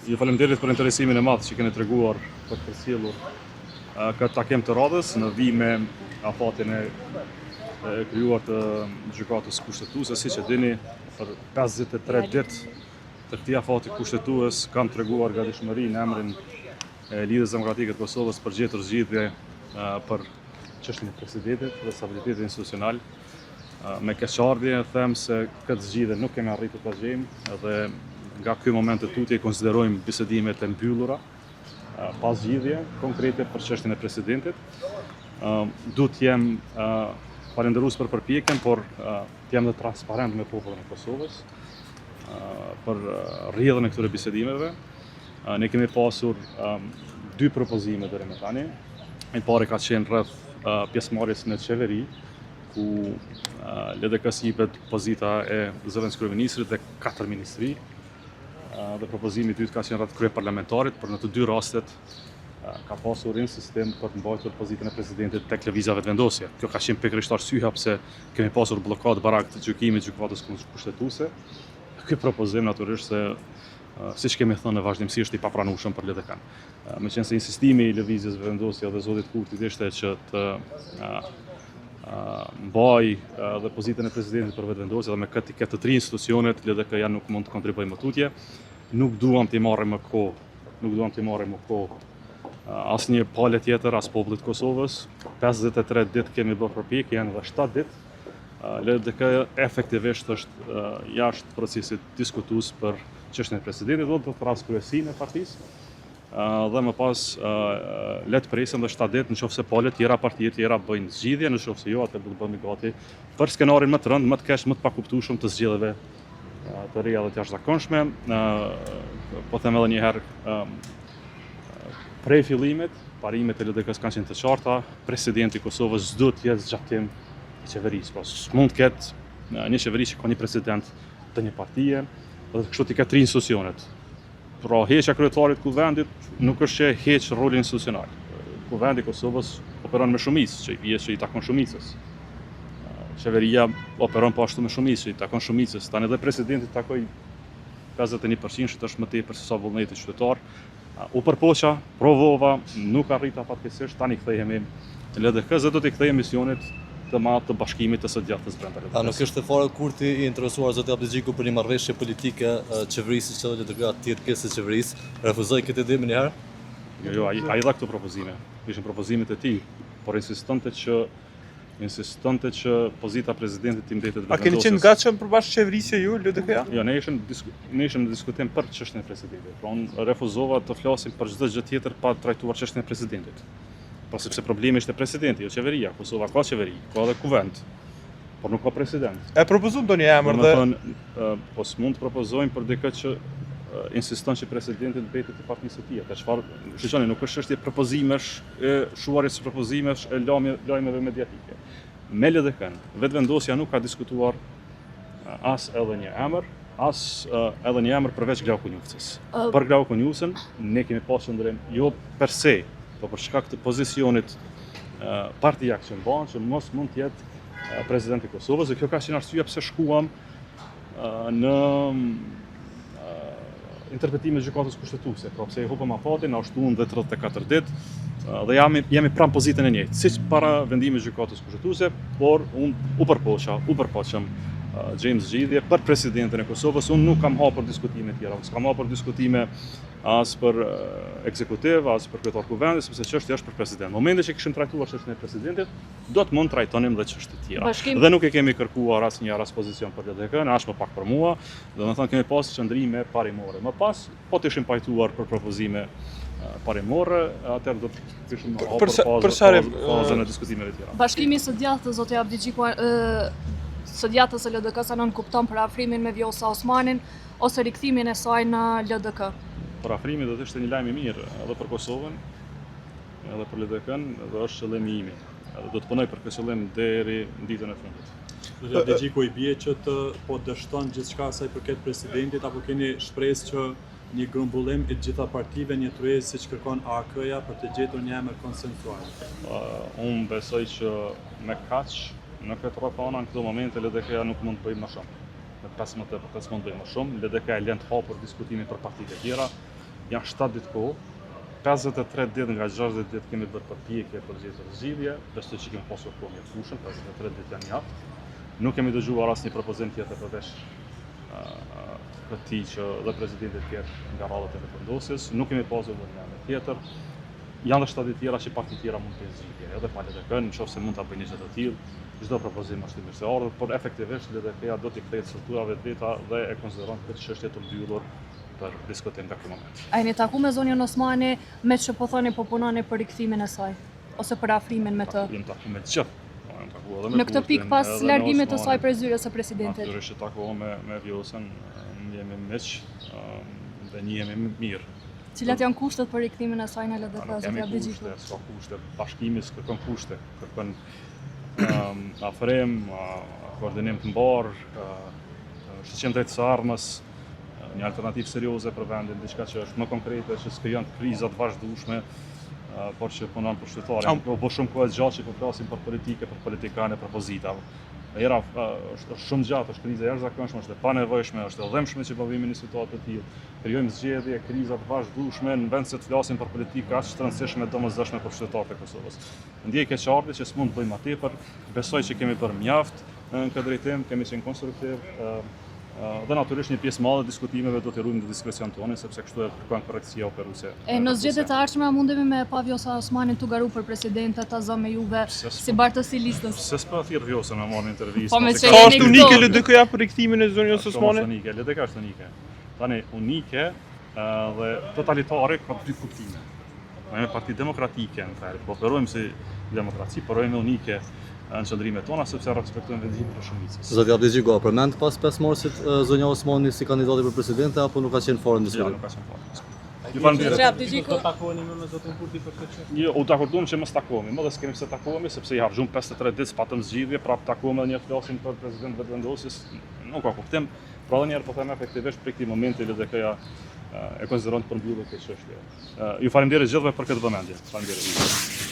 Ju faleminderit për interesimin e madh që keni treguar për të sjellur këtë takim të radhës në vijim me afatin e krijuar të gjykatës kushtetuese. Siç e dini, për 53 ditë të këtij afati kushtetues kam treguar gatishmëri në emrin e Lidhjes Demokratike të Kosovës për gjetur zgjidhje për çështjen e presidentit dhe stabilitetin institucional. Me keqardhje them se këtë zgjidhje nuk kemi arritur ta gjejmë dhe nga ky moment të tutje konsiderojmë bisedimet e mbyllura pa zgjidhje konkrete për çështjen e presidentit. Duhet jem falënderues për përpjekjen, por të jem dhe transparent me popullin e Kosovës për rrjedhën e këtyre bisedimeve. Ne kemi pasur 2 propozime deri më tani. E para ka qenë rreth pjesëmarrjes në qeveri, ku LDK-s jepet pozita e zëvendës kryeministrit dhe 4 ministri. Dhe propozimi i dytë ka qenë rreth kryeparlamentarit, por në të dy rastet ka pasur insistim për të mbajtur pozitën e presidentit tek lëvizja vetëvendosje. Kjo ka qenë pikërisht arsyeja pse kemi pasur bllokadë barak të gjykimit të gjykatës kushtetuese. Ky propozim natyrisht se siç kemi thënë në vazhdimsi është i papranueshëm për LDK-n. Meqense insistimi i lëvizjes vetëvendosje dhe zotit Kurtit ishte që të mbaj dhe pozitën e presidentit për vetëvendosje dhe me këtë tiket të 3 institucionet LDK-ja nuk mund të kontribuojë më tutje. Nuk duam t'i marrim më kohë asnjë palë tjetër as popullit të Kosovës. 53 ditë kemi bërë përpjekje, janë edhe 7 ditë. LDK efektivisht është jashtë procesit diskutues për çështjen e presidentit, do të thras kryesinë e partisë. Dhe më pas le të presim dhe 7 ditë nëse palët tjera, partitë tjera bëjnë zgjidhje, nëse jo atë do të bëhemi gati për skenarin më të rënd, më të keq, më të pakuptueshëm të zgjedhjeve të reja dhe të jashtëzakonshme. Po them edhe një herë, prej fillimit, parimet e LDK-s kanë qenë të qarta, presidenti i Kosovës s'do të jetë zgjatim i qeverisë. Pra s'mund të ketë një qeveri që ka një president të një partie, dhe kështu t'i ketë 3 institucionet. Pra heqja e kryetarit kuvendit nuk është që heq rolin institucional. Kuvendi i Kosovës operon me shumicë, që i vjen që i takon shumicës. Qeveria operon po ashtu me shumicë, që i takon shumicës. Tani edhe presidenti takoi 51%, që është më tepër se sa vullneti qytetar. U përpoqa, provova, nuk arrita fatkeqësisht, tani kthehemi në LDK dhe do t'i kthejmë misionit të madh të bashkimit të së djathtës brenda LDK-s. A nuk është fare Kurti i interesuar zoti Abdixhiku për një marrëveshje politike qeverisë që do të tregoj atë pjesë të qeverisë? Refuzoi këtë ide më një herë? Jo, ai dha këto propozime. Ishin propozimet e tij, por insistonte që pozita e presidentit të mbetet vetëvendosjes. A keni qenë gatshëm përbash qeverisë ju, LDK-ja? Jo, ne ishim në diskutim për çështjen e presidentit. Pra unë refuzova të flasim për çdo gjë tjetër pa trajtuar çështjen e presidentit. Pra sepse problemi ishte presidenti, jo qeveria. Kosova ka qeveri, ka edhe kuvend, por nuk ka president. E propozon ndonjë emër dhe po s'mund të propozojmë për dikë që insiston që presidenti të mbetet i partisë së tij. Çfarë, shikoni, nuk është çështje propozimesh, shuarjes së propozimesh e lajmeve mediatike. Me LDK-n, vetëvendosja nuk ka diskutuar as edhe një emër, edhe një emër përveç Glau Kunjufcës. Për Glau Kunjufcën ne kemi pasur qëndrim jo per se, po për shkak të pozicionit Partia Aksion Bashkë që mos mund të jetë presidenti i Kosovës, dhe kjo ka qenë arsyeja pse shkuam në interpretimin e gjykatës kushtetuese. Pra pse i hupëm afatin, na shtuan dhe 34 ditë dhe jemi pranë pozitën e njëjtë, siç para vendimit të gjykatës kushtetuese, por unë u përpoqëm gjejmë zgjidhje për presidentin e Kosovës. Unë nuk kam hapur diskutime tjera, s'kam hapur diskutime as për ekzekutiv, as për kryetar kuvendit, sepse çështja është për president. Në momentin që kishim trajtuar çështjen e presidentit, do të mund trajtonim edhe çështje tjera. Dhe nuk e kemi kërkuar asnjë pozicion për LDK-n, as më pak për mua. Domethënë kemi pasur qëndrime parimore. Më pas, po të ishim pajtuar për propozime parimore, atëherë do të ishim hapur fazën e diskutimeve tjera. Bashkimi së djathtës, zoti Abdixhiku, së djathtës së LDK-s anon kupton për afrimin me Vjosa Osmanin ose rikthimin e saj në LDK? Për afrimin do të ishte një lajm i mirë edhe për Kosovën, edhe për LDK-n, dhe është qëllimi imi. Do të punoj për këtë qëllim deri në ditën e fundit. Zoti Abdixhiku, i bie që të po dështon gjithçka sa i përket presidentit, apo keni shpresë që një grumbullim i gjitha partive njëtrues siç kërkon AK-ja për të gjetur një emër konsensual? Unë besoj që me kaq në këtë rrethana në këto momente LDK-ja nuk mund të bëjë më shumë. Me 15 mund të bëjë më shumë. LDK-ja lën të hapur diskutimin për partitë e tjera. janë 7 ditë kohë, 53 ditë nga 60 ditë kemi bërë përpjekje për gjetur zgjidhje, besoj që kemi pasur kohë mjaftueshme, 53 ditë janë mjaft. Nuk kemi dëgjuar asnjë propozim tjetër përveç këtij që dhe presidenti tjetër nga radhët e vendosjes, nuk kemi pasur ndonjë tjetër. Janë dhe 7 ditë tjera që pak të tjera mund të zgjidhje, edhe pa LDK, nëse mund ta bëjnë një gjë të tillë. Çdo propozim është i mirëseardhur, por efektivisht LDK-ja do t'i kthejë strukturave të veta dhe e konsideron këtë çështje të mbyllur për diskutim nga ky moment. A jeni taku me zonjën Osmani me që po thoni po punoni për rikthimin e saj ose për afrimin me të? Jam taku me të gjithë. Në këtë pikë pas largimit të saj prej zyrës së presidentit. Natyrisht takuam me Vjosën, jemi miq dhe njihemi mirë. Cilat janë kushtet për rikthimin e saj në LDK? Kemi kushte, s'ka kushte. Bashkimi kërkon kushte, kërkon afrim, koordinim të mbarë, shqetësim drejt së armës, një alternativë serioze për vendin, diçka që është më konkrete, që s'krijon kriza të vazhdueshme, por që punon për qytetarën. Po shumë kohë gjatë që po flasim për politike, për politikanë, për pozita. Era është shumë gjatë, është kriza e jashtëzakonshme, është e panevojshme, është e dhëmshme që po vijmë në situatë të tillë. Krijojmë zgjedhje, kriza të vazhdueshme në vend se të flasim për politikë aq të rëndësishme domosdoshme për qytetarët e Kosovës. Ndjej keqardhje që s'mund të bëjmë më tepër, besoj që kemi bërë mjaft në këtë drejtim, kemi qenë konstruktiv. Dhe natyrisht një pjesë madhe diskutimeve do të ruajmë në diskrecion tonë sepse kështu e kërkon korrektësia operuese. Në zgjedhjet e ardhshme mundemi me pa Vjosa Osmanin tu garu për presidente ta zë me juve si bartësi listës. Se s'po thirr Vjosën me marrë intervistë. Po me Ka është unike LDK-ja për rikthimin e zonjës Osmani? Unike, LDK është unike. Tani unike dhe totalitare ka dy kuptime. Ne jemi parti demokratike në fakt, po operojmë si demokraci, por jemi unike në qëndrimet tona sepse respektojmë vendimin e shumicës. Zoti Abdixhiku, përmend pas 5 marsit zonja Osmani si kandidati për presidente apo nuk ka qenë fare në diskutim? Nuk ka qenë fare. Ju falem. Do takoni me zotin Kurti për këtë çështje? Jo, u dakordum që mos takohemi, më dhe s'kemi pse takohemi sepse i harxhum 53 ditë patëm zgjidhje, prap takohemi edhe një flasim për presidentin vetëvendosjes, nuk ka kuptim. Pra edhe një herë po them efektivisht për këtë moment LDK-ja e konsideron të përmbyllur këtë çështje. Ju faleminderit gjithëve për këtë vëmendje. Faleminderit.